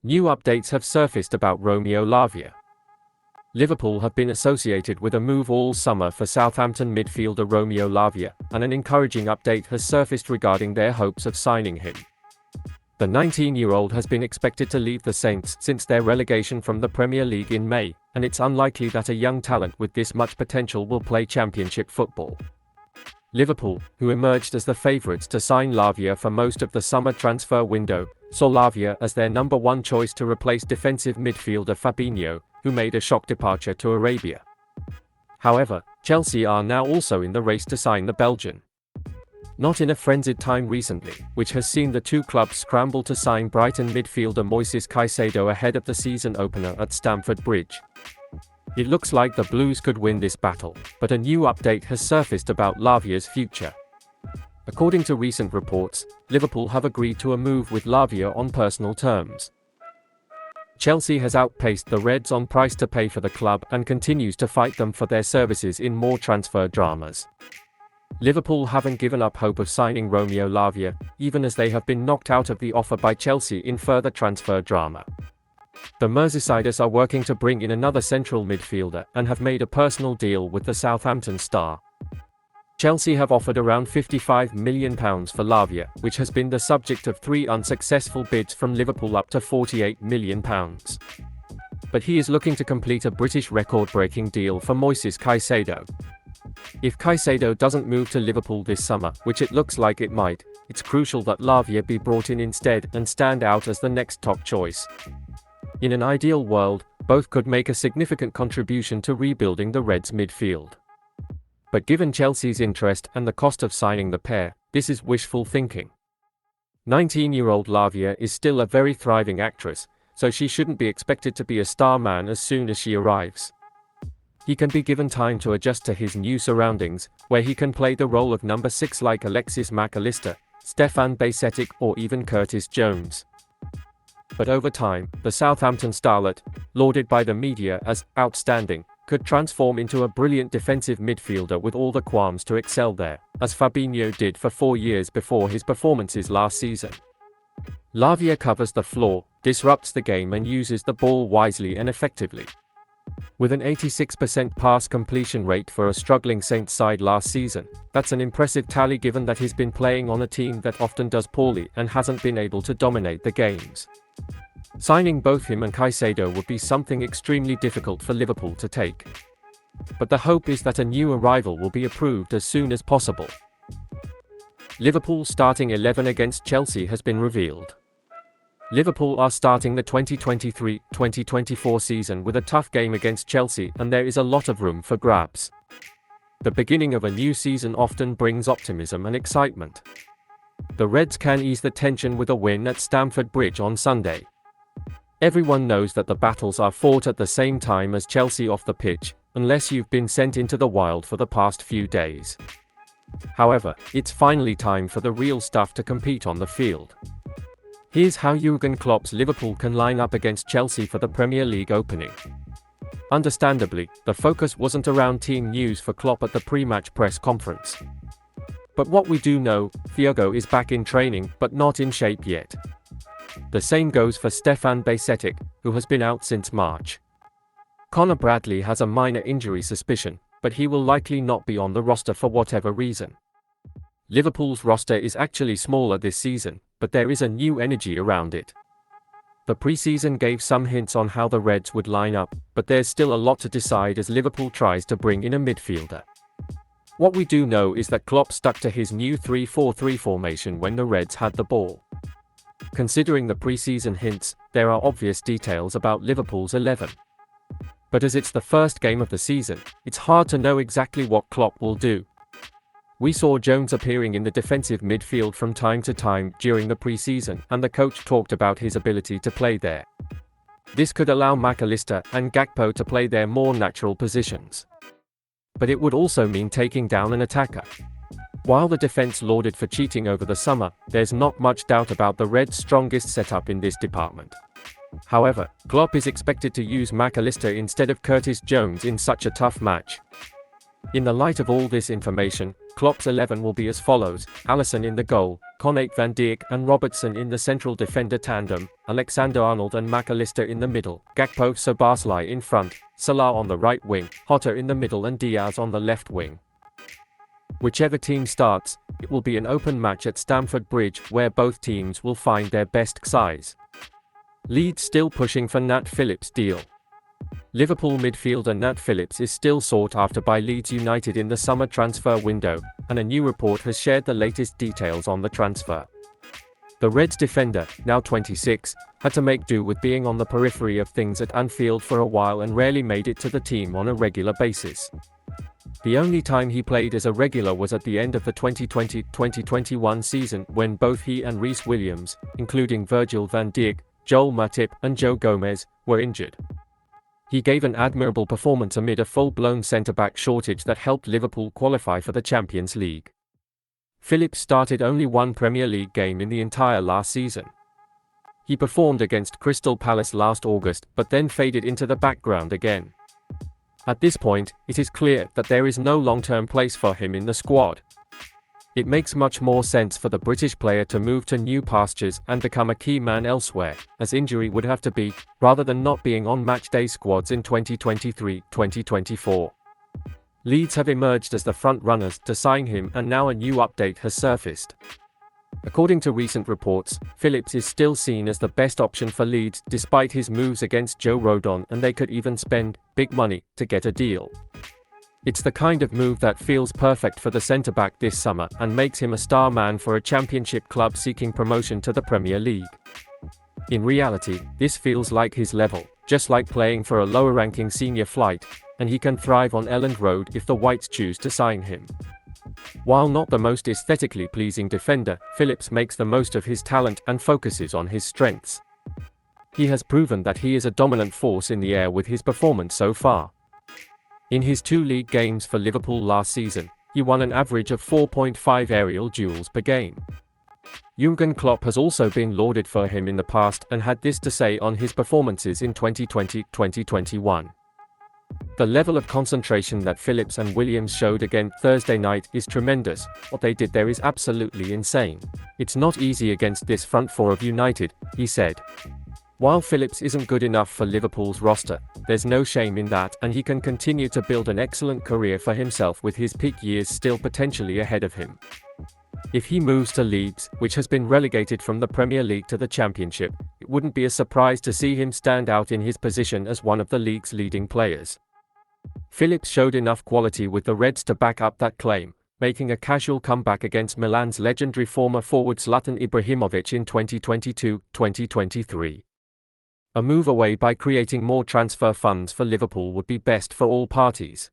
New updates have surfaced about Romeo Lavia. Liverpool have been associated with a move all summer for Southampton midfielder Romeo Lavia, and an encouraging update has surfaced regarding their hopes of signing him. The 19-year-old has been expected to leave the Saints since their relegation from the Premier League in May, and it's unlikely that a young talent with this much potential will play Championship football. Liverpool, who emerged as the favourites to sign Lavia for most of the summer transfer window, saw Lavia as their number one choice to replace defensive midfielder Fabrizio, who made a shock departure to Arabia. However, Chelsea are now also in the race to sign the Belgian. Not in a frenzied time recently, which has seen the two clubs scramble to sign Brighton midfielder Moises Caicedo ahead of the season opener at Stamford Bridge. It looks like the Blues could win this battle, but a new update has surfaced about Lavia's future. According to recent reports, Liverpool have agreed to a move with Lavia on personal terms. Chelsea has outpaced the Reds on price to pay for the club and continues to fight them for their services in more transfer dramas. Liverpool haven't given up hope of signing Romeo Lavia, even as they have been knocked out of the offer by Chelsea in further transfer drama. The Merseysiders are working to bring in another central midfielder and have made a personal deal with the Southampton star. Chelsea have offered around £55 million for Lavia, which has been the subject of 3 unsuccessful bids from Liverpool up to £48 million. But he is looking to complete a British record-breaking deal for Moises Caicedo. If Caicedo doesn't move to Liverpool this summer, which it looks like it might, it's crucial that Lavia be brought in instead and stand out as the next top choice. In an ideal world, both could make a significant contribution to rebuilding the Reds' midfield. But given Chelsea's interest and the cost of signing the pair, this is wishful thinking. 19-year-old Lavia is still a very thriving actress, so she shouldn't be expected to be a star man as soon as she arrives. He can be given time to adjust to his new surroundings, where he can play the role of number 6 like Alexis Mac Allister, Stefan Bajcetic or even Curtis Jones. But over time, the Southampton starlet, lauded by the media as outstanding, could transform into a brilliant defensive midfielder with all the qualms to excel there, as Fabinho did for 4 years before his performances last season. Lavia covers the floor, disrupts the game and uses the ball wisely and effectively. With an 86% pass completion rate for a struggling Saints side last season, that's an impressive tally given that he's been playing on a team that often does poorly and hasn't been able to dominate the games. Signing both him and Caicedo would be something extremely difficult for Liverpool to take. But the hope is that a new arrival will be approved as soon as possible. Liverpool's starting 11 against Chelsea has been revealed. Liverpool are starting the 2023-2024 season with a tough game against Chelsea, and there is a lot of room for grabs. The beginning of a new season often brings optimism and excitement. The Reds can ease the tension with a win at Stamford Bridge on Sunday. Everyone knows that the battles are fought at the same time as Chelsea off the pitch, unless you've been sent into the wild for the past few days. However, it's finally time for the real stuff to compete on the field. Here's how Jürgen Klopp's Liverpool can line up against Chelsea for the Premier League opening. Understandably, the focus wasn't around team news for Klopp at the pre-match press conference. But what we do know, Thiago is back in training but not in shape yet. The same goes for Stefan Bajcetic, who has been out since March. Conor Bradley has a minor injury suspicion, but he will likely not be on the roster for whatever reason. Liverpool's roster is actually smaller this season, but there is a new energy around it. The pre-season gave some hints on how the Reds would line up, but there's still a lot to decide as Liverpool tries to bring in a midfielder. What we do know is that Klopp stuck to his new 3-4-3 formation when the Reds had the ball. Considering the pre-season hints, there are obvious details about Liverpool's 11. But as it's the first game of the season, it's hard to know exactly what Klopp will do. We saw Jones appearing in the defensive midfield from time to time during the pre-season, and the coach talked about his ability to play there. This could allow Mac Allister and Gakpo to play their more natural positions. But it would also mean taking down an attacker. While the defense lauded for cheating over the summer, there's not much doubt about the Reds' strongest setup in this department. However, Klopp is expected to use Mac Allister instead of Curtis Jones in such a tough match. In the light of all this information, Klopp's 11 will be as follows: Alisson in the goal, Konate Van Dijk and Robertson in the central defender tandem, Alexander-Arnold and McAllister in the middle, Gakpo-Szoboszlai in front, Salah on the right wing, Jota in the middle and Diaz on the left wing. Whichever team starts, it will be an open match at Stamford Bridge where both teams will find their best size. Leeds still pushing for Nat Phillips' deal. Liverpool midfielder Nat Phillips is still sought after by Leeds United in the summer transfer window, and a new report has shared the latest details on the transfer. The Reds defender, now 26, had to make do with being on the periphery of things at Anfield for a while and rarely made it to the team on a regular basis. The only time he played as a regular was at the end of the 2020-2021 season when both he and Reece Williams, including Virgil van Dijk, Joel Matip and Joe Gomez, were injured. He gave an admirable performance amid a full-blown centre-back shortage that helped Liverpool qualify for the Champions League. Phillips started only one Premier League game in the entire last season. He performed against Crystal Palace last August but then faded into the background again. At this point, it is clear that there is no long-term place for him in the squad. It makes much more sense for the British player to move to new pastures and become a key man elsewhere, as injury would have to be, rather than not being on matchday squads in 2023-2024. Leeds have emerged as the front-runners to sign him and now a new update has surfaced. According to recent reports, Phillips is still seen as the best option for Leeds despite his moves against Joe Rodon, and they could even spend big money to get a deal. It's the kind of move that feels perfect for the centre-back this summer and makes him a star man for a championship club seeking promotion to the Premier League. In reality, this feels like his level, just like playing for a lower-ranking senior flight, and he can thrive on Elland Road if the Whites choose to sign him. While not the most aesthetically pleasing defender, Phillips makes the most of his talent and focuses on his strengths. He has proven that he is a dominant force in the air with his performance so far. In his 2 league games for Liverpool last season, he won an average of 4.5 aerial duels per game. Jürgen Klopp has also been lauded for him in the past and had this to say on his performances in 2020-2021. The level of concentration that Phillips and Williams showed again Thursday night is tremendous. What they did there is absolutely insane. It's not easy against this front four of United, he said. While Phillips isn't good enough for Liverpool's roster, there's no shame in that, and he can continue to build an excellent career for himself with his peak years still potentially ahead of him. If he moves to Leeds, which has been relegated from the Premier League to the Championship, it wouldn't be a surprise to see him stand out in his position as one of the league's leading players. Phillips showed enough quality with the Reds to back up that claim, making a casual comeback against Milan's legendary former forward Zlatan Ibrahimovic in 2022-2023. A move away by creating more transfer funds for Liverpool would be best for all parties.